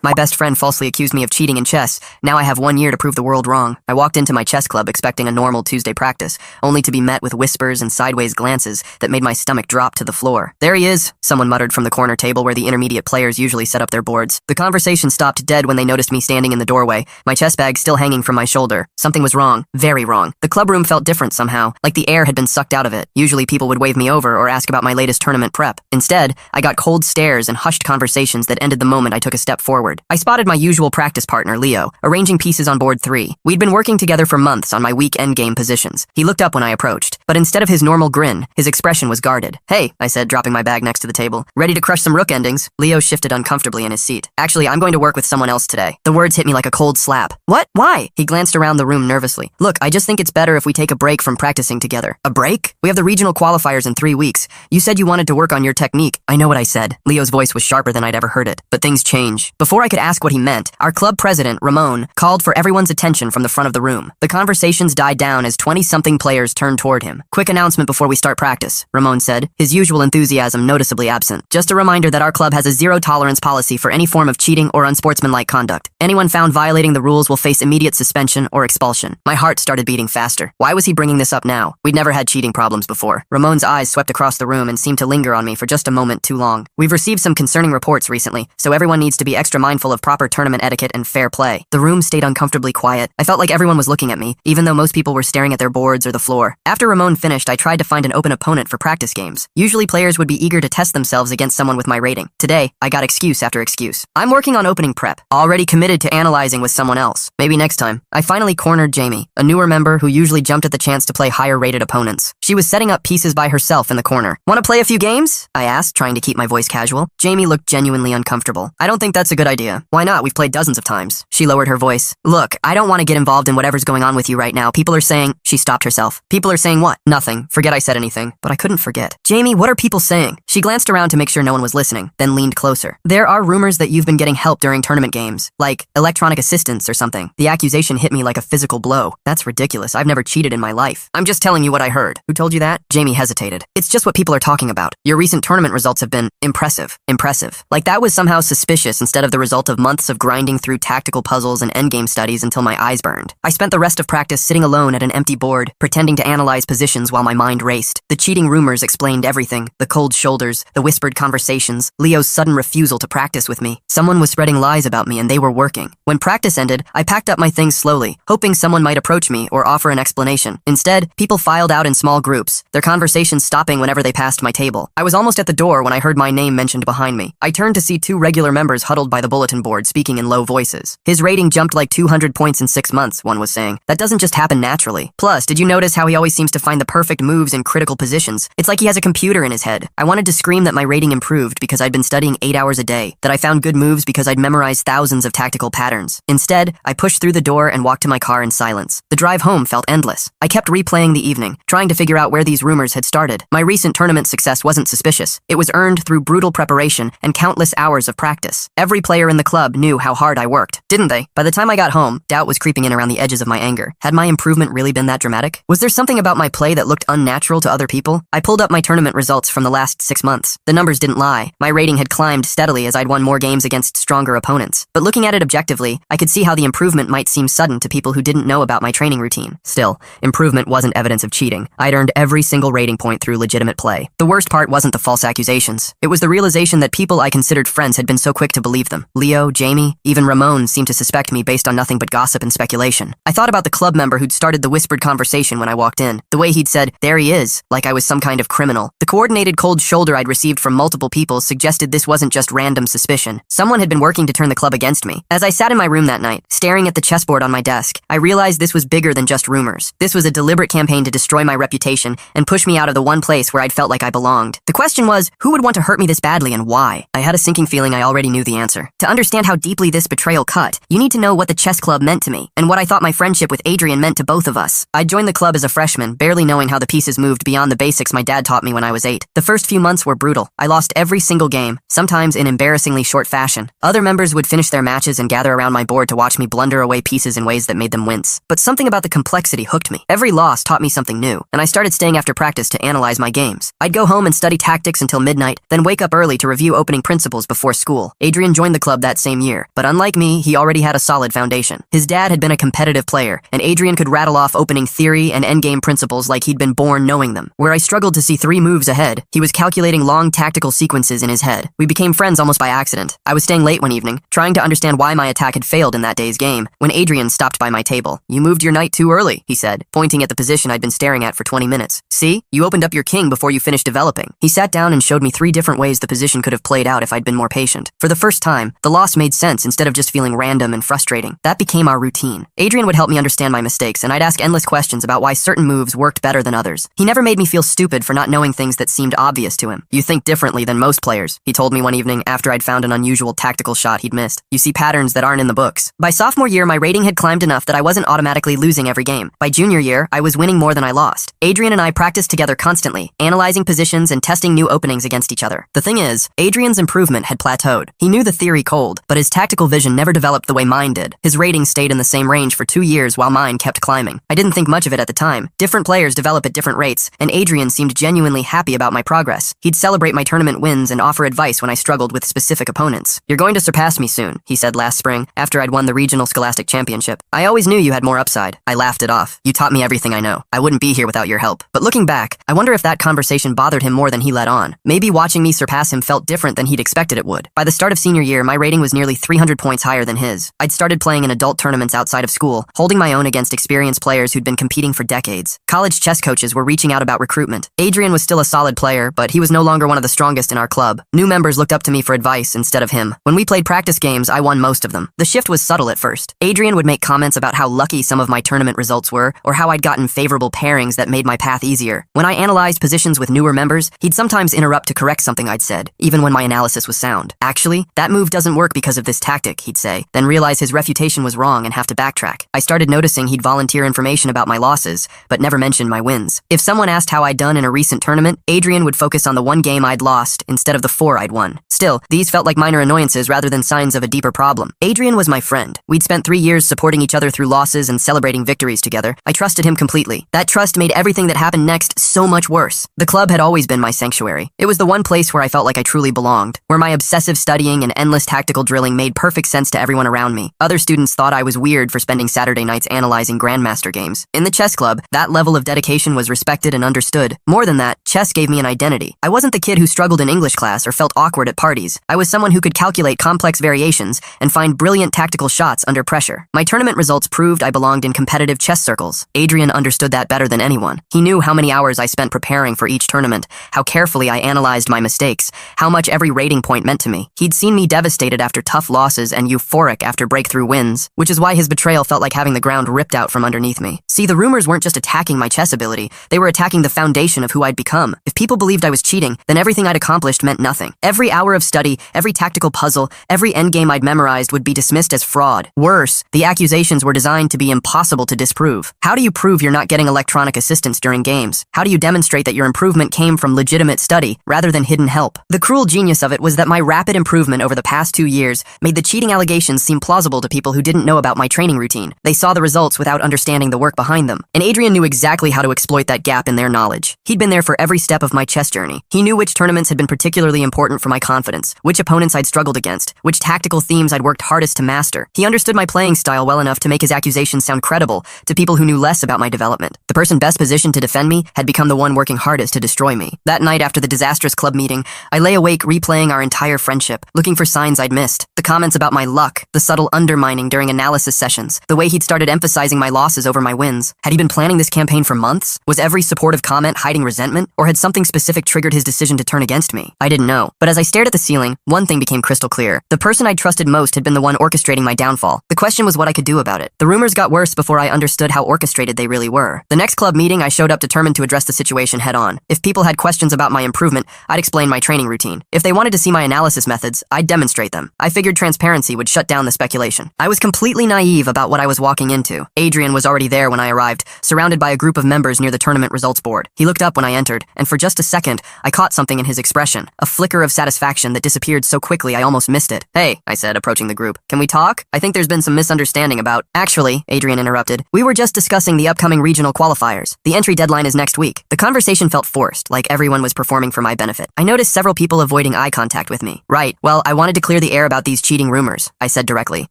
My best friend falsely accused me of cheating in chess. Now I have 1 year to prove the world wrong. I walked into my chess club expecting a normal Tuesday practice, only to be met with whispers and sideways glances that made my stomach drop to the floor. "There he is," someone muttered from the corner table where the intermediate players usually set up their boards. The conversation stopped dead when they noticed me standing in the doorway, my chess bag still hanging from my shoulder. Something was wrong. Very wrong. The club room felt different somehow, like the air had been sucked out of it. Usually people would wave me over or ask about my latest tournament prep. Instead, I got cold stares and hushed conversations that ended the moment I took a step forward. I spotted my usual practice partner, Leo, arranging pieces on board 3. We'd been working together for months on my weak endgame positions. He looked up when I approached, but instead of his normal grin, his expression was guarded. "Hey," I said, dropping my bag next to the table. "Ready to crush some rook endings?" Leo shifted uncomfortably in his seat. "Actually, I'm going to work with someone else today." The words hit me like a cold slap. "What? Why?" He glanced around the room nervously. "Look, I just think it's better if we take a break from practicing together." "A break? We have the regional qualifiers in 3 weeks. You said you wanted to work on your technique." "I know what I said." Leo's voice was sharper than I'd ever heard it. But things change. Before I could ask what he meant, our club president, Ramon, called for everyone's attention from the front of the room. The conversations died down as 20-something players turned toward him. "Quick announcement before we start practice," Ramon said, his usual enthusiasm noticeably absent. "Just a reminder that our club has a zero-tolerance policy for any form of cheating or unsportsmanlike conduct. Anyone found violating the rules will face immediate suspension or expulsion." My heart started beating faster. Why was he bringing this up now? We'd never had cheating problems before. Ramon's eyes swept across the room and seemed to linger on me for just a moment too long. "We've received some concerning reports recently, so everyone needs to be extra mindful of proper tournament etiquette and fair play." The room stayed uncomfortably quiet. I felt like everyone was looking at me, even though most people were staring at their boards or the floor. After Ramon finished, I tried to find an open opponent for practice games. Usually players would be eager to test themselves against someone with my rating. Today, I got excuse after excuse. "I'm working on opening prep. Already committed to analyzing with someone else. Maybe next time." I finally cornered Jamie, a newer member who usually jumped at the chance to play higher-rated opponents. She was setting up pieces by herself in the corner. "Want to play a few games?" I asked, trying to keep my voice casual. Jamie looked genuinely uncomfortable. "I don't think that's a good idea." "Why not? We've played dozens of times." She lowered her voice. "Look, I don't want to get involved in whatever's going on with you right now. People are saying—" She stopped herself. "People are saying what?" "Nothing. Forget I said anything." But I couldn't forget. "Jamie, what are people saying?" She glanced around to make sure no one was listening, then leaned closer. "There are rumors that you've been getting help during tournament games, like electronic assistance or something." The accusation hit me like a physical blow. "That's ridiculous. I've never cheated in my life." "I'm just telling you what I heard." "Who told you that?" Jamie hesitated. "It's just what people are talking about. Your recent tournament results have been impressive." Impressive. Like that was somehow suspicious instead of the result of months of grinding through tactical puzzles and endgame studies until my eyes burned. I spent the rest of practice sitting alone at an empty board, pretending to analyze positions while my mind raced. The cheating rumors explained everything. The cold shoulders, the whispered conversations, Leo's sudden refusal to practice with me. Someone was spreading lies about me and they were working. When practice ended, I packed up my things slowly, hoping someone might approach me or offer an explanation. Instead, people filed out in small groups, their conversations stopping whenever they passed my table. I was almost at the door when I heard my name mentioned behind me. I turned to see 2 regular members huddled by the bulletin board speaking in low voices. "His rating jumped like 200 points in 6 months, one was saying. "That doesn't just happen naturally. Plus, did you notice how he always seems to find the perfect moves in critical positions? It's like he has a computer in his head." I wanted to scream that my rating improved because I'd been studying 8 hours a day, that I found good moves because I'd memorized thousands of tactical patterns. Instead, I pushed through the door and walked to my car in silence. The drive home felt endless. I kept replaying the evening, trying to figure out where these rumors had started. My recent tournament success wasn't suspicious. It was earned through brutal preparation and countless hours of practice. Every player in the club knew how hard I worked, didn't they? By the time I got home, doubt was creeping in around the edges of my anger. Had my improvement really been that dramatic? Was there something about my play that looked unnatural to other people? I pulled up my tournament results from the last 6 months. The numbers didn't lie. My rating had climbed steadily as I'd won more games against stronger opponents. But looking at it objectively, I could see how the improvement might seem sudden to people who didn't know about my training routine. Still, improvement wasn't evidence of cheating. I'd earned every single rating point through legitimate play. The worst part wasn't the false accusations. It was the realization that people I considered friends had been so quick to believe them. Leo, Jamie, even Ramon seemed to suspect me based on nothing but gossip and speculation. I thought about the club member who'd started the whispered conversation when I walked in. The way he'd said, "There he is," like I was some kind of criminal. The coordinated cold shoulder I'd received from multiple people suggested this wasn't just random suspicion. Someone had been working to turn the club against me. As I sat in my room that night, staring at the chessboard on my desk, I realized this was bigger than just rumors. This was a deliberate campaign to destroy my reputation and push me out of the one place where I'd felt like I belonged. The question was, who would want to hurt me this badly and why? I had a sinking feeling I already knew the answer. To understand how deeply this betrayal cut, you need to know what the chess club meant to me and what I thought my friendship with Adrian meant to both of us. I joined the club as a freshman, barely knowing how the pieces moved beyond the basics my dad taught me when I was 8. The first few months were brutal. I lost every single game, sometimes in embarrassingly short fashion. Other members would finish their matches and gather around my board to watch me blunder away pieces in ways that made them wince. But something about the complexity hooked me. Every loss taught me something new, and I started staying after practice to analyze my games. I'd go home and study tactics until midnight, then wake up early to review opening principles before school. Adrian joined the club club that same year, but unlike me, he already had a solid foundation. His dad had been a competitive player, and Adrian could rattle off opening theory and endgame principles like he'd been born knowing them. Where I struggled to see 3 moves ahead, he was calculating long tactical sequences in his head. We became friends almost by accident. I was staying late one evening, trying to understand why my attack had failed in that day's game, when Adrian stopped by my table. "You moved your knight too early," he said, pointing at the position I'd been staring at for 20 minutes. "See? You opened up your king before you finished developing." He sat down and showed me 3 different ways the position could have played out if I'd been more patient. For the first time, the loss made sense instead of just feeling random and frustrating. That became our routine. Adrian would help me understand my mistakes, and I'd ask endless questions about why certain moves worked better than others. He never made me feel stupid for not knowing things that seemed obvious to him. "You think differently than most players," he told me one evening after I'd found an unusual tactical shot he'd missed. "You see patterns that aren't in the books." By sophomore year, my rating had climbed enough that I wasn't automatically losing every game. By junior year, I was winning more than I lost. Adrian and I practiced together constantly, analyzing positions and testing new openings against each other. The thing is, Adrian's improvement had plateaued. He knew the theory cold, but his tactical vision never developed the way mine did. His rating stayed in the same range for 2 years while mine kept climbing. I didn't think much of it at the time. Different players develop at different rates, and Adrian seemed genuinely happy about my progress. He'd celebrate my tournament wins and offer advice when I struggled with specific opponents. "You're going to surpass me soon," he said last spring after I'd won the regional scholastic championship. "I always knew you had more upside." I laughed it off. "You taught me everything I know. I wouldn't be here without your help." But looking back, I wonder if that conversation bothered him more than he let on. Maybe watching me surpass him felt different than he'd expected it would. By the start of senior year, my rating was nearly 300 points higher than his. I'd started playing in adult tournaments outside of school, holding my own against experienced players who'd been competing for decades. College chess coaches were reaching out about recruitment. Adrian was still a solid player, but he was no longer one of the strongest in our club. New members looked up to me for advice instead of him. When we played practice games, I won most of them. The shift was subtle at first. Adrian would make comments about how lucky some of my tournament results were, or how I'd gotten favorable pairings that made my path easier. When I analyzed positions with newer members, he'd sometimes interrupt to correct something I'd said, even when my analysis was sound. "Actually, that move doesn't work because of this tactic," he'd say, then realize his refutation was wrong and have to backtrack. I started noticing he'd volunteer information about my losses, but never mention my wins. If someone asked how I'd done in a recent tournament, Adrian would focus on the 1 game I'd lost instead of the 4 I'd won. Still, these felt like minor annoyances rather than signs of a deeper problem. Adrian was my friend. We'd spent 3 years supporting each other through losses and celebrating victories together. I trusted him completely. That trust made everything that happened next so much worse. The club had always been my sanctuary. It was the one place where I felt like I truly belonged, where my obsessive studying and endless tactical drilling made perfect sense to everyone around me. Other students thought I was weird for spending Saturday nights analyzing Grandmaster games. In the chess club, that level of dedication was respected and understood. More than that, chess gave me an identity. I wasn't the kid who struggled in English class or felt awkward at parties. I was someone who could calculate complex variations and find brilliant tactical shots under pressure. My tournament results proved I belonged in competitive chess circles. Adrian understood that better than anyone. He knew how many hours I spent preparing for each tournament, how carefully I analyzed my mistakes, how much every rating point meant to me. He'd seen me devastated after tough losses and euphoric after breakthrough wins, which is why his betrayal felt like having the ground ripped out from underneath me. See, the rumors weren't just attacking my chess ability, they were attacking the foundation of who I'd become. If people believed I was cheating, then everything I'd accomplished meant nothing. Every hour of study, every tactical puzzle, every endgame I'd memorized would be dismissed as fraud. Worse, the accusations were designed to be impossible to disprove. How do you prove you're not getting electronic assistance during games? How do you demonstrate that your improvement came from legitimate study rather than hidden help? The cruel genius of it was that my rapid improvement over the past 2 years made the cheating allegations seem plausible to people who didn't know about my training routine. They saw the results without understanding the work behind them. And Adrian knew exactly how to exploit that gap in their knowledge. He'd been there for every step of my chess journey. He knew which tournaments had been particularly important for my confidence, which opponents I'd struggled against, which tactical themes I'd worked hardest to master. He understood my playing style well enough to make his accusations sound credible to people who knew less about my development. The person best positioned to defend me had become the one working hardest to destroy me. That night after the disastrous club meeting, I lay awake replaying our entire friendship, looking for signs I'd missed. The comments about my luck, the subtle undermining during analysis sessions, the way he'd started emphasizing my losses over my wins. Had he been planning this campaign for months? Was every supportive comment hiding resentment? Or had something specific triggered his decision to turn against me? I didn't know. But as I stared at the ceiling, one thing became crystal clear. The person I trusted most had been the one orchestrating my downfall. The question was what I could do about it. The rumors got worse before I understood how orchestrated they really were. The next club meeting, I showed up determined to address the situation head on. If people had questions about my improvement, I'd explain my training routine. If they wanted to see my analysis methods, I'd demonstrate them. I figured transparency would shut down the speculation. I was completely naive about what I was walking into. Adrian was already there when I arrived, surrounded by a group of members near the tournament results board. He looked up when I entered, and for just a second, I caught something in his expression, a flicker of satisfaction that disappeared so quickly I almost missed it. "Hey," I said, approaching the group. "Can we talk? I think there's been some misunderstanding about—" "Actually," Adrian interrupted, "we were just discussing the upcoming regional qualifiers. The entry deadline is next week." The conversation felt forced, like everyone was performing for my benefit. I noticed several people avoiding eye contact with me. "Right, well, I wanted to clear the air about these cheating rumors, I said directly.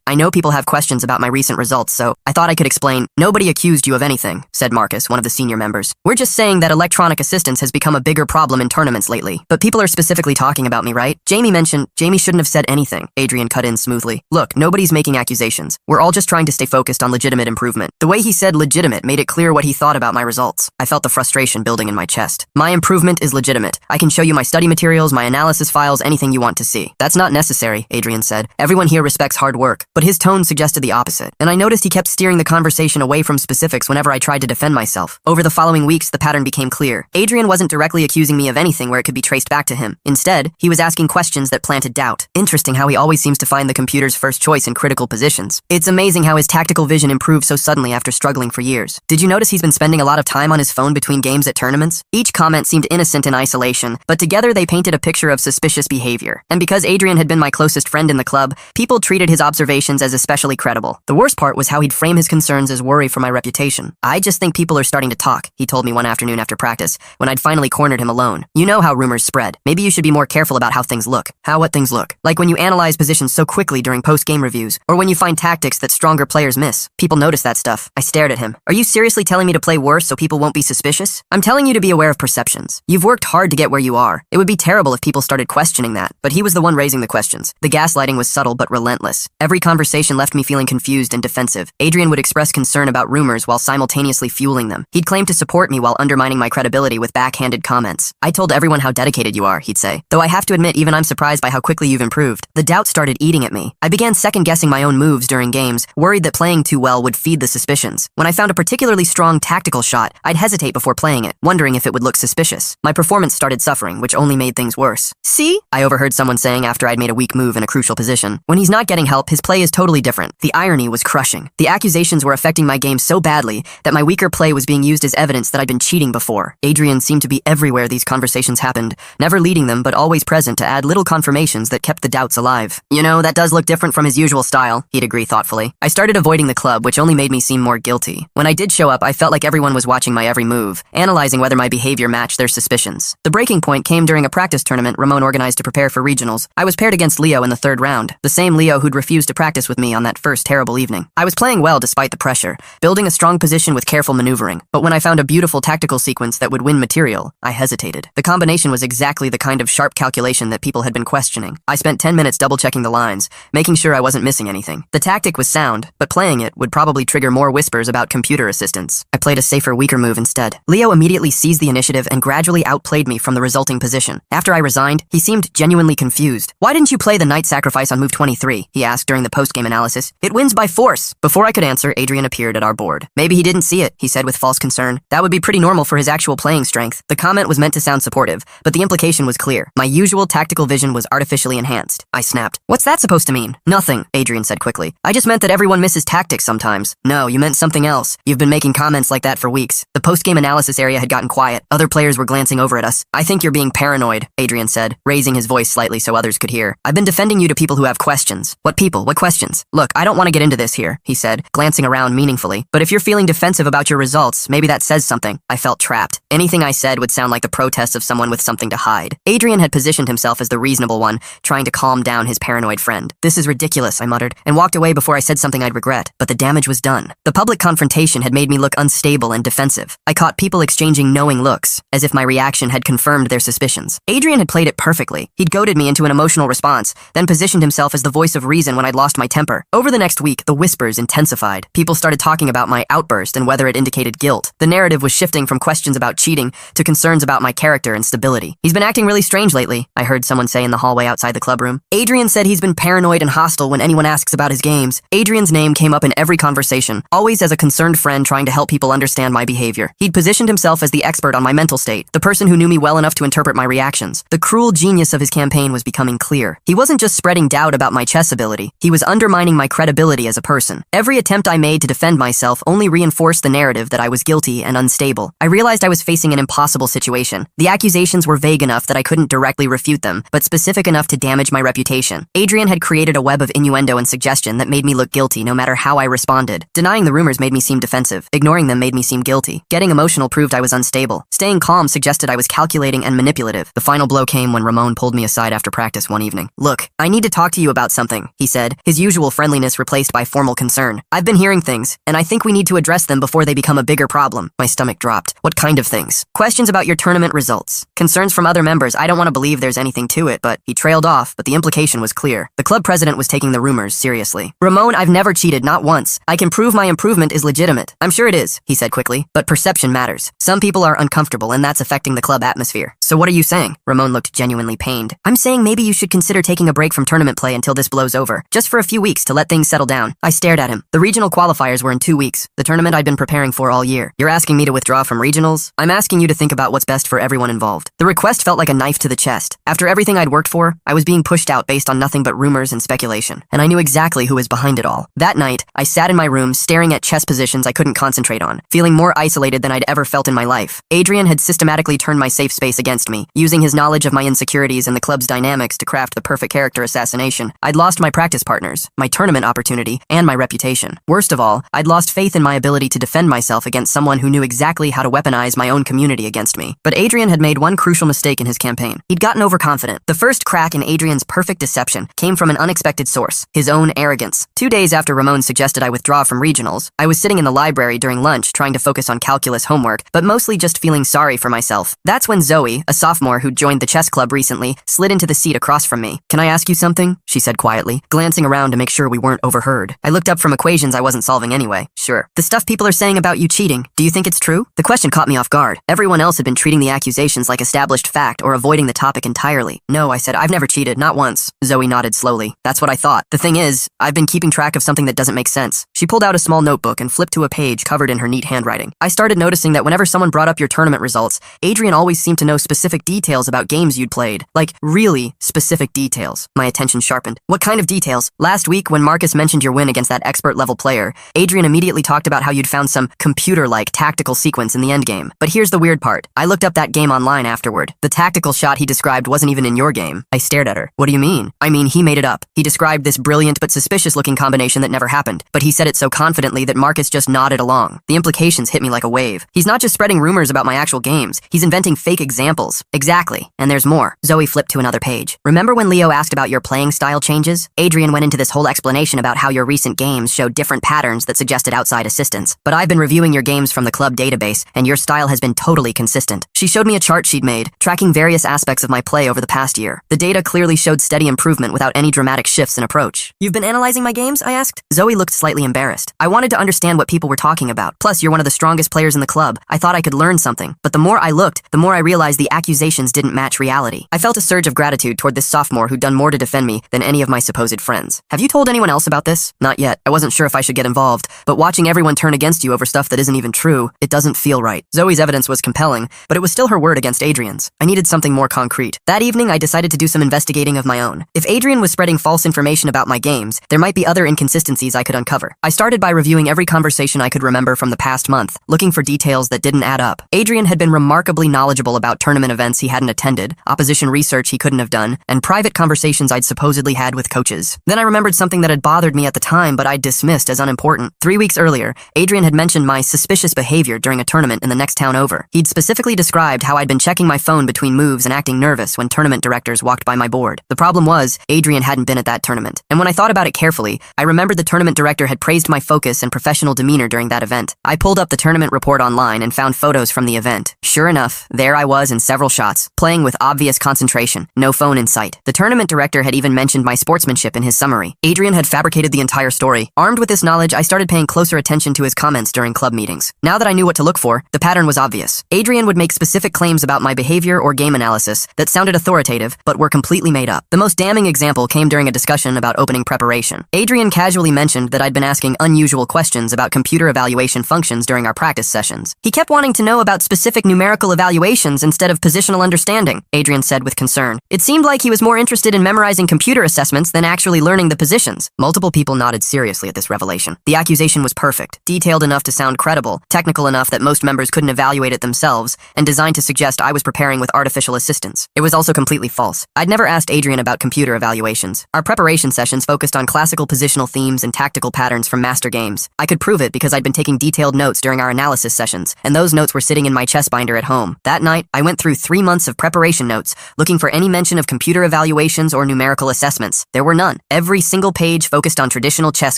I know people have questions about my recent results, so I thought I could explain. Nobody accused you of anything, said Marcus, one of the senior members. We're just saying that electronic assistance has become a bigger problem in tournaments lately. But people are specifically talking about me, right? Jamie shouldn't have said anything. Adrian cut in smoothly. Look, nobody's making accusations. We're all just trying to stay focused on legitimate improvement. The way he said legitimate made it clear what he thought about my results. I felt the frustration building in my chest. My improvement is legitimate. I can show you my study materials, my analysis files, anything you want to see. That's not necessary, Adrian said. Everyone here respects hard work. But his tone suggested the opposite, and I noticed he kept steering the conversation away from specifics whenever I tried to defend myself. Over the following weeks, the pattern became clear. Adrian wasn't directly accusing me of anything where it could be traced back to him. Instead, he was asking questions that planted doubt. Interesting how he always seems to find the computer's first choice in critical positions. It's amazing how his tactical vision improved so suddenly after struggling for years. Did you notice he's been spending a lot of time on his phone between games at tournaments? Each comment seemed innocent in isolation, but together they painted a picture of suspicious behavior. And because Adrian had been my closest friend in the club, people treated his observations as especially credible. The worst part was how he'd frame his concerns as worry for my reputation. I just think people are starting to talk, he told me one afternoon after practice, when I'd finally cornered him alone. You know how rumors spread. Maybe you should be more careful about how things look. What things look? Like when you analyze positions so quickly during post-game reviews, or when you find tactics that stronger players miss. People notice that stuff. I stared at him. Are you seriously telling me to play worse so people won't be suspicious? I'm telling you to be aware of perceptions. You've worked hard to get where you are. It would be terrible if people started questioning that. But he was the one raising the questions. The gaslighting was subtle but relentless. Every conversation left me feeling confused and defensive. Adrian would express concern about rumors while simultaneously fueling them. He'd claim to support me while undermining my credibility with backhanded comments. I told everyone how dedicated you are, he'd say. Though I have to admit, even I'm surprised by how quickly you've improved. The doubt started eating at me. I began second-guessing my own moves during games, worried that playing too well would feed the suspicions. When I found a particularly strong tactical shot, I'd hesitate before playing it, wondering if it would look suspicious. My performance started suffering, which only made things worse. See? I overheard someone saying after I'd made a weak move in a crucial position. When he's not getting help, his play is totally different. The irony was crushing. The accusations were affecting my game so badly that my weaker play was being used as evidence that I'd been cheating before. Adrian seemed to be everywhere these conversations happened, never leading them but always present to add little confirmations that kept the doubts alive. You know, that does look different from his usual style, he'd agree thoughtfully. I started avoiding the club, which only made me seem more guilty. When I did show up, I felt like everyone was watching my every move, analyzing whether my behavior matched their suspicions. The breaking point came during a practice tournament Ramon organized to prepare for regionals. I was paired against Leo in the third round, the same Leo who'd refused to practice with me on that first terrible evening. I was playing well despite the pressure, building a strong position with careful maneuvering, but when I found a beautiful tactical sequence that would win material, I hesitated. The combination was exactly the kind of sharp calculation that people had been questioning. I spent 10 minutes double-checking the lines, making sure I wasn't missing anything. The tactic was sound, but playing it would probably trigger more whispers about computer assistance. I played a safer, weaker move instead. Leo immediately seized the initiative and gradually outplayed me from the resulting position. After I resigned, he seemed genuinely confused. Why didn't you play the knight sacrifice on move 23? He asked during the post-game analysis. It wins by force. Before I could answer, Adrian appeared at our board. Maybe he didn't see it, he said with false concern. That would be pretty normal for his actual playing strength. The comment was meant to sound supportive, but the implication was clear. My usual tactical vision was artificially enhanced. I snapped. What's that supposed to mean? Nothing, Adrian said quickly. I just meant that everyone misses tactics sometimes. No, you meant something else. You've been making comments like that for weeks. The post-game analysis area had gotten quiet. Other players were glancing over at us. I think you're being paranoid, Adrian said, raising his voice slightly so others could hear. I've been defending you to people who have questions. What people? What questions? Look, I don't want to get into this here, he said, glancing around meaningfully. But if you're feeling defensive about your results, maybe that says something. I felt trapped. Anything I said would sound like the protest of someone with something to hide. Adrian had positioned himself as the reasonable one, trying to calm down his paranoid friend. This is ridiculous, I muttered, and walked away before I said something I'd regret. But the damage was done. The public confrontation had made me look unstable and defensive. I caught people exchanging knowing looks, as if my reaction had confirmed their suspicions. Adrian had played it perfectly. He'd goaded me into an emotional response, then positioned himself as the voice of reason when I'd lost my temper. Over the next week, the whispers intensified. People started talking about my outburst and whether it indicated guilt. The narrative was shifting from questions about cheating to concerns about my character and stability. He's been acting really strange lately, I heard someone say in the hallway outside the clubroom. Adrian said he's been paranoid and hostile when anyone asks about his games. Adrian's name came up in every conversation, always as a concerned friend trying to help people understand my behavior. He'd positioned himself as the expert on my mental state, the person who knew me well enough to interpret my reactions. The cruel genius of his campaign was becoming clear. He wasn't just spreading doubt about my chess ability, he was undermining my credibility as a person. Every attempt I made to defend myself only reinforced the narrative that I was guilty and unstable. I realized I was facing an impossible situation. The accusations were vague enough that I couldn't directly refute them, but specific enough to damage my reputation. Adrian had created a web of innuendo and suggestion that made me look guilty no matter how I responded. Denying the rumors made me seem defensive. Ignoring them made me seem guilty. Getting emotional proved I was unstable. Staying calm suggested I was calculating and manipulative. The final blow came when Ramon pulled me aside after practice one evening. Look, Look, I need to talk to you about something, he said, his usual friendliness replaced by formal concern. I've been hearing things, and I think we need to address them before they become a bigger problem. My stomach dropped. What kind of things? Questions about your tournament results. Concerns from other members. I don't want to believe there's anything to it, but he trailed off, but the implication was clear. The club president was taking the rumors seriously. Ramon, I've never cheated, not once. I can prove my improvement is legitimate. I'm sure it is, he said quickly, but perception matters. Some people are uncomfortable, and that's affecting the club atmosphere. So what are you saying? Ramon looked genuinely pained. I'm saying maybe you should consider taking a break from tournament play until this blows over, just for a few weeks to let things settle down. I stared at him. The regional qualifiers were in 2 weeks, the tournament I'd been preparing for all year. You're asking me to withdraw from regionals? I'm asking you to think about what's best for everyone involved. The request felt like a knife to the chest. After everything I'd worked for, I was being pushed out based on nothing but rumors and speculation, and I knew exactly who was behind it all. That night, I sat in my room staring at chess positions I couldn't concentrate on, feeling more isolated than I'd ever felt in my life. Adrian had systematically turned my safe space against me, using his knowledge of my insecurities and the club's dynamics to craft the perfect character assassination. I'd lost my practice partners, my tournament opportunity, and my reputation. Worst of all, I'd lost faith in my ability to defend myself against someone who knew exactly how to weaponize my own community against me. But Adrian had made one crucial mistake in his campaign. He'd gotten overconfident. The first crack in Adrian's perfect deception came from an unexpected source, his own arrogance. 2 days after Ramon suggested I withdraw from regionals, I was sitting in the library during lunch trying to focus on calculus homework, but mostly just feeling sorry for myself. That's when Zoe, a sophomore who'd joined the chess club recently, slid into the seat across from me. Can I ask you something? She said quietly, glancing around to make sure we weren't overheard. I looked up from equations I wasn't solving anyway. Sure. The stuff people are saying about you cheating, do you think it's true? The question caught me off guard. Everyone else had been treating the accusations like established fact or avoiding the topic entirely. No, I said, I've never cheated, not once. Zoe nodded slowly. That's what I thought. The thing is, I've been keeping track of something that doesn't make sense. She pulled out a small notebook and flipped to a page covered in her neat handwriting. I started noticing that whenever someone brought up your tournament results, Adrian always seemed to know specific details about games you'd played. Like, really specific details. My attention sharpened. What kind of details? Last week, when Marcus mentioned your win against that expert-level player, Adrian immediately talked about how you'd found some computer-like tactical sequence in the endgame. But here's the weird part. I looked up that game online afterward. The tactical shot he described wasn't even in your game. I stared at her. What do you mean? I mean, he made it up. He described this brilliant but suspicious-looking combination that never happened. But he said it so confidently that Marcus just nodded along. The implications hit me like a wave. He's not just spreading rumors about my actual games. He's inventing fake examples. Exactly. And there's more. Zoe flipped to another page. Remember when Leo asked about your playing style changes? Adrian went into this whole explanation about how your recent games showed different patterns that suggested outside assistance. But I've been reviewing your games from the club database, and your style has been totally consistent. She showed me a chart she'd made, tracking various aspects of my play over the past year. The data clearly showed steady improvement without any dramatic shifts in approach. You've been analyzing my games? I asked. Zoe looked slightly embarrassed. I wanted to understand what people were talking about. Plus, you're one of the strongest players in the club. I thought I could learn something. But the more I looked, the more I realized the accusations didn't match reality. I felt a surge of gratitude toward this sophomore who'd done more to defend me than any of my supposed friends. Have you told anyone else about this? Not yet. I wasn't sure if I should get involved, but watching everyone turn against you over stuff that isn't even true, it doesn't feel right. Zoe's evidence was compelling, but it was still her word against Adrian's. I needed something more concrete. That evening, I decided to do some investigating of my own. If Adrian was spreading false information about my games, there might be other inconsistencies I could uncover. I started by reviewing every conversation I could remember from the past month, looking for details that didn't add up. Adrian had been remarkably knowledgeable about tournament events he hadn't attended, opposition research he couldn't have done, and private conversations I'd supposedly had with coaches. Then I remembered something that had bothered me at the time, but I'd dismissed as unimportant. 3 weeks earlier, Adrian had mentioned my suspicious behavior during a tournament in the next town over. He'd specifically described how I'd been checking my phone between moves and acting nervous when tournament directors walked by my board. The problem was, Adrian hadn't been at that tournament. And when I thought about it carefully, I remembered the tournament director had praised my focus and professional demeanor during that event. I pulled up the tournament report online and found photos from the event. Sure enough, there I was in several shots, playing with obvious concentration, no phone in sight. The tournament director had even mentioned my sportsmanship in his summary. Adrian had fabricated the entire story. Armed with this knowledge, I started paying closer attention to his comments during club meetings. Now that I knew what to look for, the pattern was obvious. Adrian would make specific claims about my behavior or game analysis that sounded authoritative, but were completely made up. The most damning example came during a discussion about opening preparation. Adrian casually mentioned that I'd been asking unusual questions about computer evaluation functions during our practice sessions. He kept wanting to know about specific numerical evaluations instead of positional understanding, Adrian said with concern. It seemed like he was more interested in memorizing computer assessments than actually learning the positions. Multiple people nodded seriously at this revelation. The accusation was perfect, detailed enough to sound credible, technical enough that most members couldn't evaluate it themselves, and designed to suggest I was preparing with artificial assistance. It was also completely false. I'd never asked Adrian about computer evaluations. Our preparation sessions focused on classical positional themes and tactical patterns from master games. I could prove it because I'd been taking detailed notes during our analysis sessions, and those notes were sitting in my chess binder at home. That night, I went through 3 months of preparation notes, looking for any mention of computer evaluations games or numerical assessments. There were none. Every single page focused on traditional chess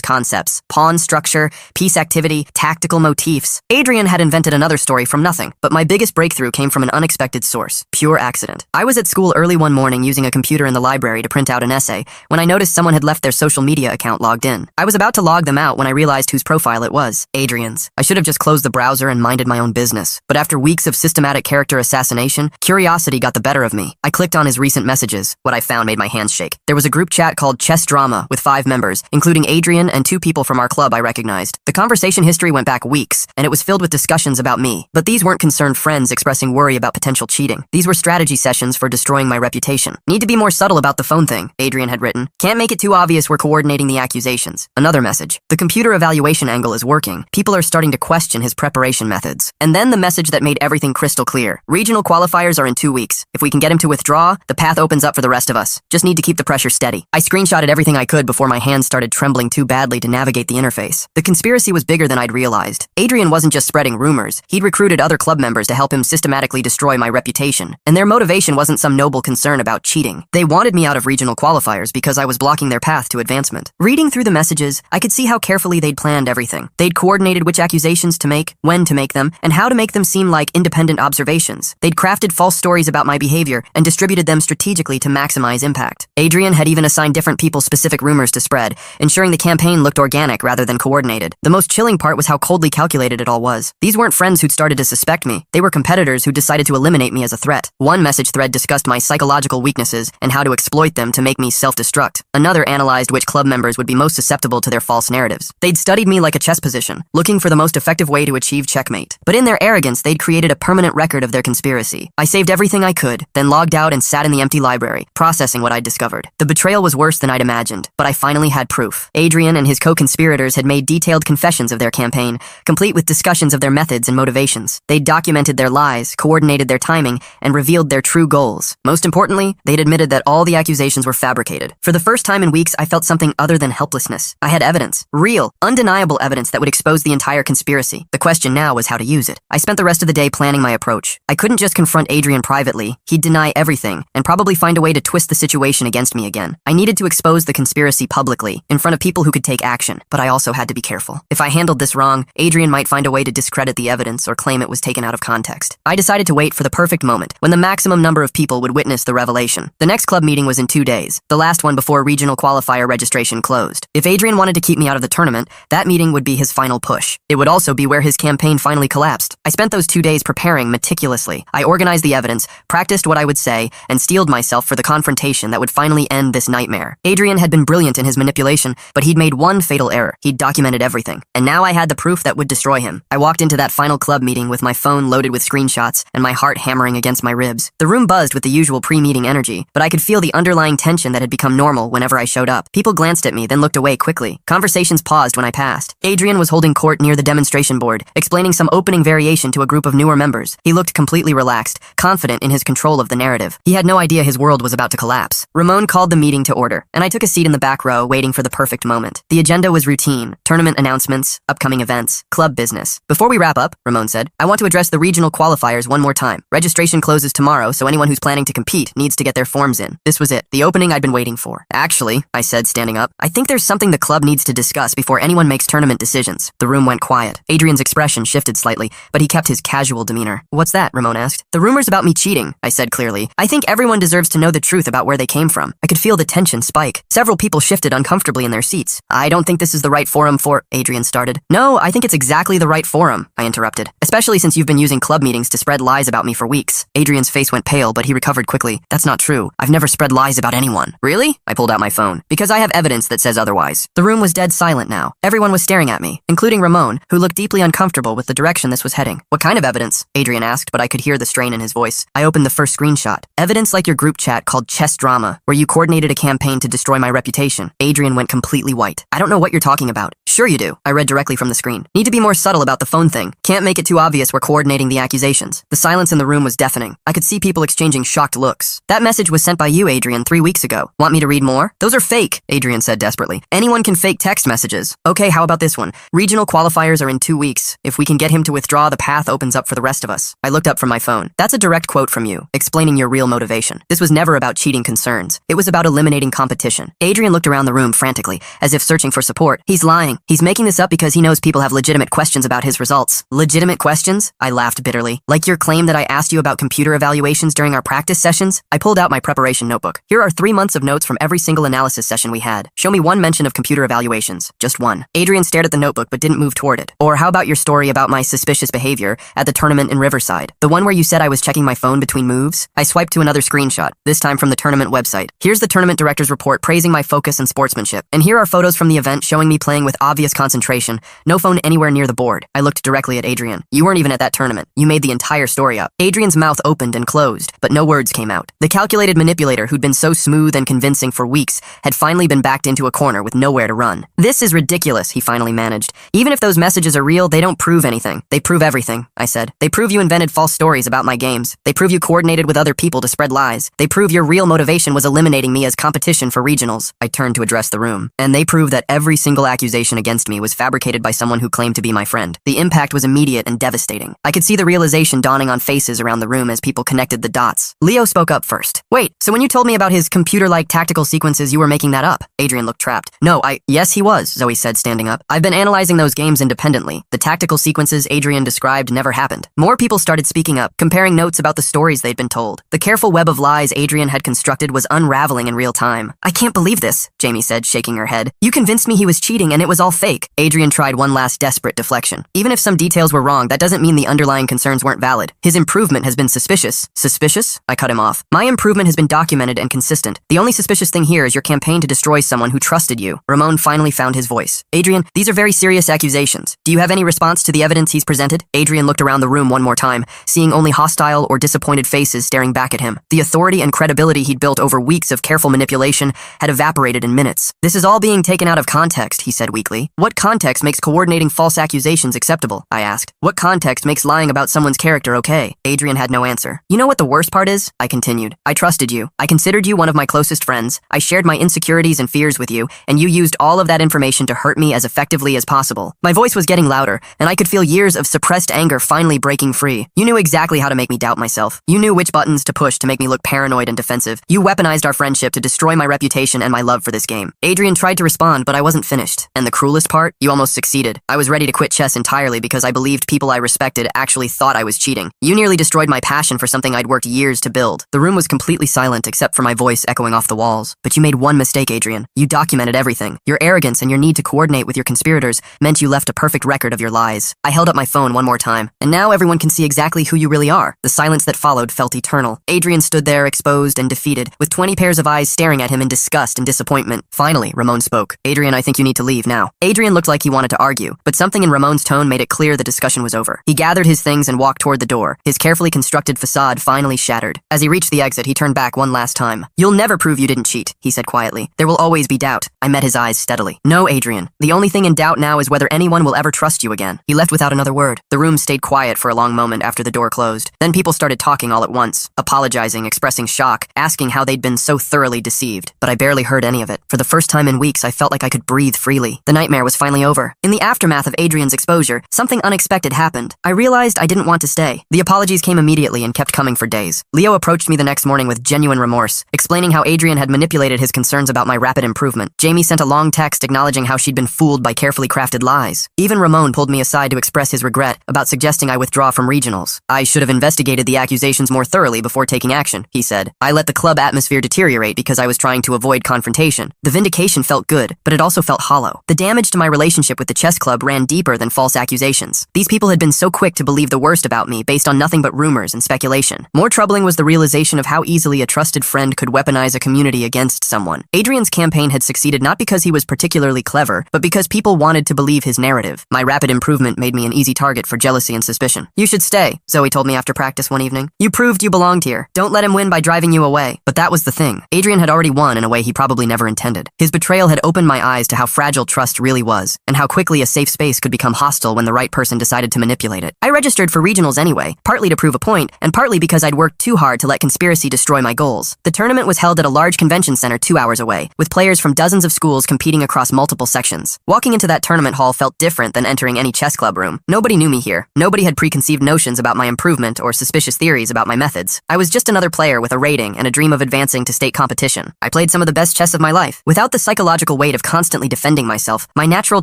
concepts, pawn structure, piece activity, tactical motifs. Adrian had invented another story from nothing, but my biggest breakthrough came from an unexpected source. Pure accident. I was at school early one morning using a computer in the library to print out an essay when I noticed someone had left their social media account logged in. I was about to log them out when I realized whose profile it was. Adrian's. I should have just closed the browser and minded my own business. But after weeks of systematic character assassination, curiosity got the better of me. I clicked on his recent messages. What I found made my hands shake. There was a group chat called Chess Drama with 5 members, including Adrian and 2 people from our club I recognized. The conversation history went back weeks, and it was filled with discussions about me. But these weren't concerned friends expressing worry about potential cheating. These were strategy sessions for destroying my reputation. Need to be more subtle about the phone thing, Adrian had written. Can't make it too obvious we're coordinating the accusations. Another message. The computer evaluation angle is working. People are starting to question his preparation methods. And then the message that made everything crystal clear. Regional qualifiers are in 2 weeks. If we can get him to withdraw, the path opens up for the rest of us. Just need to keep the pressure steady. I screenshotted everything I could before my hands started trembling too badly to navigate the interface. The conspiracy was bigger than I'd realized. Adrian wasn't just spreading rumors. He'd recruited other club members to help him systematically destroy my reputation. And their motivation wasn't some noble concern about cheating. They wanted me out of regional qualifiers because I was blocking their path to advancement. Reading through the messages, I could see how carefully they'd planned everything. They'd coordinated which accusations to make, when to make them, and how to make them seem like independent observations. They'd crafted false stories about my behavior and distributed them strategically to maximize impact. Adrian had even assigned different people specific rumors to spread, ensuring the campaign looked organic rather than coordinated. The most chilling part was how coldly calculated it all was. These weren't friends who'd started to suspect me. They were competitors who decided to eliminate me as a threat. One message thread discussed my psychological weaknesses and how to exploit them to make me self-destruct. Another analyzed which club members would be most susceptible to their false narratives. They'd studied me like a chess position, looking for the most effective way to achieve checkmate. But in their arrogance, they'd created a permanent record of their conspiracy. I saved everything I could, then logged out and sat in the empty library, processing what I'd discovered. The betrayal was worse than I'd imagined, but I finally had proof. Adrian and his co-conspirators had made detailed confessions of their campaign, complete with discussions of their methods and motivations. They'd documented their lies, coordinated their timing, and revealed their true goals. Most importantly, they'd admitted that all the accusations were fabricated. For the first time in weeks, I felt something other than helplessness. I had evidence. Real, undeniable evidence that would expose the entire conspiracy. The question now was how to use it. I spent the rest of the day planning my approach. I couldn't just confront Adrian privately. He'd deny everything, and probably find a way to twist the situation against me again. I needed to expose the conspiracy publicly, in front of people who could take action, but I also had to be careful. If I handled this wrong, Adrian might find a way to discredit the evidence or claim it was taken out of context. I decided to wait for the perfect moment, when the maximum number of people would witness the revelation. The next club meeting was in 2 days, the last one before regional qualifier registration closed. If Adrian wanted to keep me out of the tournament, that meeting would be his final push. It would also be where his campaign finally collapsed. I spent those 2 days preparing meticulously. I organized the evidence, practiced what I would say, and steeled myself for the confrontation that would finally end this nightmare. Adrian had been brilliant in his manipulation, but he'd made one fatal error. He'd documented everything. And now I had the proof that would destroy him. I walked into that final club meeting with my phone loaded with screenshots and my heart hammering against my ribs. The room buzzed with the usual pre-meeting energy, but I could feel the underlying tension that had become normal whenever I showed up. People glanced at me, then looked away quickly. Conversations paused when I passed. Adrian was holding court near the demonstration board, explaining some opening variation to a group of newer members. He looked completely relaxed, confident in his control of the narrative. He had no idea his world was about to collapse. Ramon called the meeting to order, and I took a seat in the back row, waiting for the perfect moment. The agenda was routine: tournament announcements, upcoming events, club business. Before we wrap up, Ramon said, I want to address the regional qualifiers one more time. Registration closes tomorrow, so anyone who's planning to compete needs to get their forms in. This was it, the opening I'd been waiting for. Actually, I said, standing up, I think there's something the club needs to discuss before anyone makes tournament decisions. The room went quiet. Adrian's expression shifted slightly, but he kept his casual demeanor. What's that? Ramon asked. The rumors about me cheating, I said clearly. I think everyone deserves to know the truth about where they came from. I could feel the tension spike. Several people shifted uncomfortably in their seats. I don't think this is the right forum for... Adrian started. No, I think it's exactly the right forum, I interrupted. Especially since you've been using club meetings to spread lies about me for weeks. Adrian's face went pale, but he recovered quickly. That's not true. I've never spread lies about anyone. Really? I pulled out my phone. Because I have evidence that says otherwise. The room was dead silent now. Everyone was staring at me, including Ramon, who looked deeply uncomfortable with the direction this was heading. What kind of evidence? Adrian asked, but I could hear the strain in his voice. I opened the first screenshot. Evidence like your group chat called Chess Drama, where you coordinated a campaign to destroy my reputation. Adrian went completely white. I don't know what you're talking about. Sure you do. I read directly from the screen. Need to be more subtle about the phone thing. Can't make it too obvious we're coordinating the accusations. The silence in the room was deafening. I could see people exchanging shocked looks. That message was sent by you, Adrian, 3 weeks ago. Want me to read more? Those are fake, Adrian said desperately. Anyone can fake text messages. Okay, how about this one? Regional qualifiers are in 2 weeks. If we can get him to withdraw, the path opens up for the rest of us. I looked up from my phone. That's a direct quote from you, explaining your real motivation. This was never about cheating concerns. It was about eliminating competition. Adrian looked around the room frantically, as if searching for support. He's lying. He's making this up because he knows people have legitimate questions about his results. Legitimate questions? I laughed bitterly. Like your claim that I asked you about computer evaluations during our practice sessions? I pulled out my preparation notebook. Here are 3 months of notes from every single analysis session we had. Show me one mention of computer evaluations. Just one. Adrian stared at the notebook but didn't move toward it. Or how about your story about my suspicious behavior at the tournament in Riverside? The one where you said I was checking my phone between moves? I swiped to another screenshot, this time from the tournament website. Here's the tournament director's report praising my focus and sportsmanship. And here are photos from the event showing me playing with obvious concentration, no phone anywhere near the board. I looked directly at Adrian. You weren't even at that tournament. You made the entire story up. Adrian's mouth opened and closed, but no words came out. The calculated manipulator who'd been so smooth and convincing for weeks had finally been backed into a corner with nowhere to run. This is ridiculous, he finally managed. Even if those messages are real, they don't prove anything. They prove everything, I said. They prove you invented false stories about my games. They prove you coordinated with other people to spread lies. They prove your real motivation was eliminating me as competition for regionals. I turned to address the room. And they prove that every single accusation against me was fabricated by someone who claimed to be my friend. The impact was immediate and devastating. I could see the realization dawning on faces around the room as people connected the dots. Leo spoke up first. Wait, so when you told me about his computer-like tactical sequences, you were making that up? Adrian looked trapped. No, yes he was, Zoe said, standing up. I've been analyzing those games independently. The tactical sequences Adrian described never happened. More people started speaking up, comparing notes about the stories they'd been told. The careful web of lies Adrian had constructed was unraveling in real time. I can't believe this, Jamie said, shaking her head. You convinced me he was cheating and it was all fake. Adrian tried one last desperate deflection. Even if some details were wrong, that doesn't mean the underlying concerns weren't valid. His improvement has been suspicious. Suspicious? I cut him off. My improvement has been documented and consistent. The only suspicious thing here is your campaign to destroy someone who trusted you. Ramon finally found his voice. Adrian, these are very serious accusations. Do you have any response to the evidence he's presented? Adrian looked around the room one more time, seeing only hostile or disappointed faces staring back at him. The authority and credibility he'd built over weeks of careful manipulation had evaporated in minutes. This is all being taken out of context, he said weakly. What context makes coordinating false accusations acceptable? I asked. What context makes lying about someone's character okay? Adrian had no answer. You know what the worst part is? I continued. I trusted you. I considered you one of my closest friends. I shared my insecurities and fears with you, and you used all of that information to hurt me as effectively as possible. My voice was getting louder, and I could feel years of suppressed anger finally breaking free. You knew exactly how to make me doubt myself. You knew which buttons to push to make me look paranoid and defensive. You weaponized our friendship to destroy my reputation and my love for this game. Adrian tried to respond, but I wasn't finished. And the cruelest part? You almost succeeded. I was ready to quit chess entirely because I believed people I respected actually thought I was cheating. You nearly destroyed my passion for something I'd worked years to build. The room was completely silent except for my voice echoing off the walls. But you made one mistake, Adrian. You documented everything. Your arrogance and your need to coordinate with your conspirators meant you left a perfect record of your lies. I held up my phone one more time, and now everyone can see exactly who you really are. The silence that followed felt eternal. Adrian stood there, exposed and defeated, with 20 pairs of eyes staring at him in disgust and disappointment. Finally, Ramon spoke. Adrian, I think you need to leave now. Adrian looked like he wanted to argue, but something in Ramon's tone made it clear the discussion was over. He gathered his things and walked toward the door, his carefully constructed facade finally shattered. As he reached the exit, he turned back one last time. You'll never prove you didn't cheat, he said quietly. There will always be doubt. I met his eyes steadily. No, Adrian. The only thing in doubt now is whether anyone will ever trust you again. He left without another word. The room stayed quiet for a long moment after the door closed. Then people started talking all at once, apologizing, expressing shock, asking how they'd been so thoroughly deceived. But I barely heard any of it. For the first time in weeks, I felt like I could breathe freely. The nightmare was finally over. In the aftermath of Adrian's exposure, something unexpected happened. I realized I didn't want to stay. The apologies came immediately and kept coming for days. Leo approached me the next morning with genuine remorse, explaining how Adrian had manipulated his concerns about my rapid improvement. Jamie sent a long text acknowledging how she'd been fooled by carefully crafted lies. Even Ramon pulled me aside to express his regret about suggesting I withdraw from regionals. I should have investigated the accusations more thoroughly before taking action, he said. I let the club atmosphere deteriorate because I was trying to avoid confrontation. The vindication felt good, but it also felt hollow. The damage to my relationship with the chess club ran deeper than false accusations. These people had been so quick to believe the worst about me based on nothing but rumors and speculation. More troubling was the realization of how easily a trusted friend could weaponize a community against someone. Adrian's campaign had succeeded not because he was particularly clever, but because people wanted to believe his narrative. My rapid improvement made me an easy target for jealousy and suspicion. You should stay, Zoe told me after practice one evening. You proved you belonged here. Don't let him win by driving you away. But that was the thing. Adrian had already won in a way he probably never intended. His betrayal had opened my eyes to how fragile trust really was, and how quickly a safe space could become hostile when the right person decided to manipulate it. I registered for regionals anyway, partly to prove a point, and partly because I'd worked too hard to let conspiracy destroy my goals. The tournament was held at a large convention center 2 hours away, with players from dozens of schools competing across multiple sections. Walking into that tournament hall felt different than entering any chess club room. Nobody knew me here. Nobody had preconceived notions about my improvement or suspicious theories about my methods. I was just another player with a rating and a dream of advancing to state competition. I played some of the best chess of my life. Without the psychological weight of constantly defending myself, my natural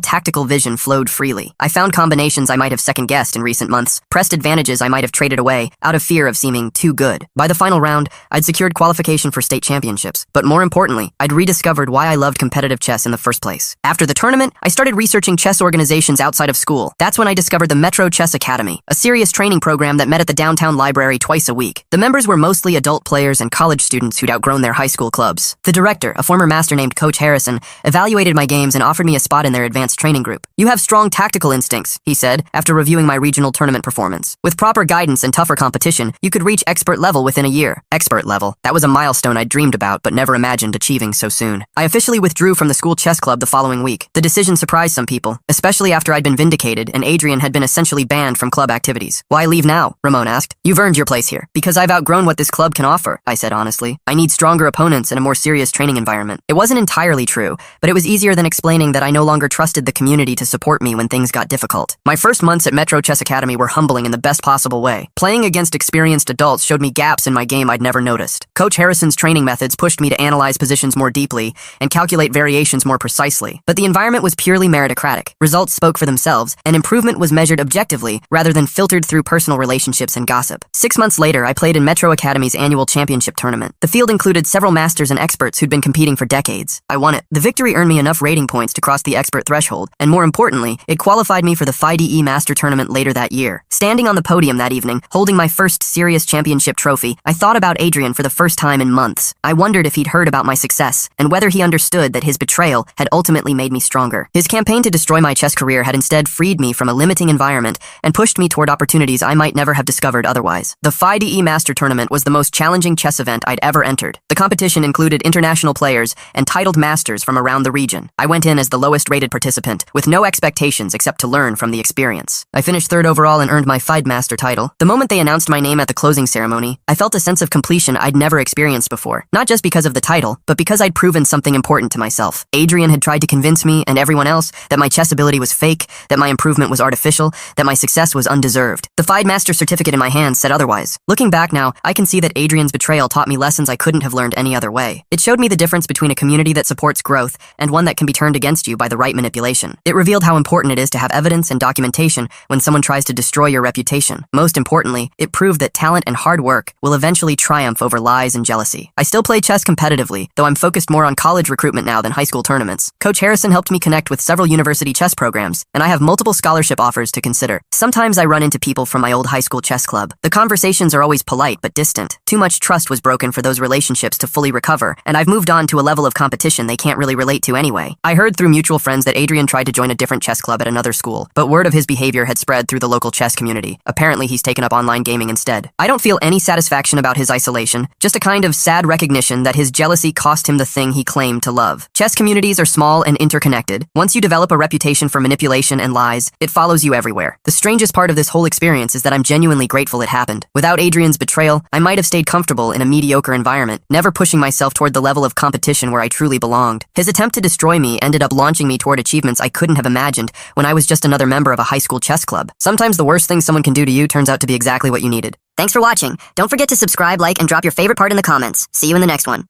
tactical vision flowed freely. I found combinations I might have second-guessed in recent months, pressed advantages I might have traded away, out of fear of seeming too good. By the final round, I'd secured qualification for state championships, but more importantly, I'd rediscovered why I loved competitive chess in the first place. After the tournament, I started researching chess organizations outside of school. That's when I discovered the Metro Chess Academy, a serious training program that met at the downtown library twice a week. The members were mostly adult players and college students who'd outgrown their high school clubs. The director, a former master named Coach Harrison, evaluated my games and offered me a spot in their advanced training group. "You have strong tactical instincts," he said, after reviewing my regional tournament performance. "With proper guidance and tougher competition, you could reach expert level within a year." Expert level. That was a milestone I'd dreamed about, but never imagined achieving so soon. I officially withdrew from the school chess club the following week. The decision surprised some people, especially after I'd been vindicated and Adrian had been essentially banned from club activities. "Why leave now?" Ramon asked. "You've earned your place here." "Because I've outgrown what this club can offer," I said honestly. "I need stronger opponents and a more serious training environment." It wasn't entirely true, but it was easier than explaining that I no longer trusted the community to support me when things got difficult. My first months at Metro Chess Academy were humbling in the best possible way. Playing against experienced adults showed me gaps in my game I'd never noticed. Coach Harrison's training methods pushed me to analyze positions more deeply and calculate variations more precisely. But the environment was purely meritocratic. Results spoke for themselves, and improvement was measured objectively rather than filtered through personal relationships and gossip. 6 months later, I played in Metro Academy's annual championship tournament. The field included several masters and experts who'd been competing for decades. I won it. The victory earned me enough rating points to cross the expert threshold, and more importantly, it qualified me for the FIDE Master Tournament later that year. Standing on the podium that evening, holding my first serious championship trophy, I thought about Adrian for the first time in months. I wondered if he'd heard about my success, and whether he understood that his betrayal had ultimately made me stronger. His campaign to destroy my chess career had instead freed me from a limiting environment and pushed me toward opportunities I might never have discovered otherwise. The FIDE Master Tournament was the most challenging chess event I'd ever entered. The competition included international players and titled masters from around the region. I went in as the lowest-rated participant, with no expectations except to learn from the experience. I finished third overall and earned my FIDE Master title. The moment they announced my name at the closing ceremony, I felt a sense of completion I'd never experienced before. Not just because of the title, but because I'd proven something important to myself. Adrian had tried to convince me and everyone else that my chess ability was fake, that my improvement was artificial, that my success was undeserved. The FIDE Master certificate in my hand said otherwise. Looking back now, I can see that Adrian's betrayal taught me lessons I couldn't have learned any other way. It showed me the difference between a community that supports growth and one that can be turned against you by the right manipulation. It revealed how important it is to have evidence and documentation when someone tries to destroy your reputation. Most importantly, it proved that talent and hard work will eventually triumph over lies and jealousy. I still play chess competitively, though I'm focused more on college recruitment now than high school tournaments. Coach Harrison helped me connect with several university chess programs, and I have multiple scholarship offers to consider. Sometimes I run into people from my old high school chess club. The conversations are always polite but distant. Too much trust was broken for those relationships to fully recover, and I've moved on to a level of competition they can't really relate to anyway. I heard through mutual friends that Adrian tried to join a different chess club at another school, but word of his behavior had spread through the local chess community. Apparently, he's taken up online gaming instead. I don't feel any satisfaction about his isolation, just a kind of sad recognition that his jealousy cost him the thing he claimed to love. Chess communities are small and interconnected. Once you develop a reputation for manipulation and lies, it follows you everywhere. The strangest part of this whole experience is that I'm genuinely grateful it happened. Without Adrian's betrayal, I might have stayed comfortable in a mediocre environment, never pushing myself toward the level of competition where I truly belonged. His attempt to destroy me ended up launching me toward achievements I couldn't have imagined when I was just another member of a high school chess club. Sometimes the worst thing someone can do to you turns out to be exactly what you needed. Thanks for watching. Don't forget to subscribe, like, and drop your favorite part in the comments. See you in the next one.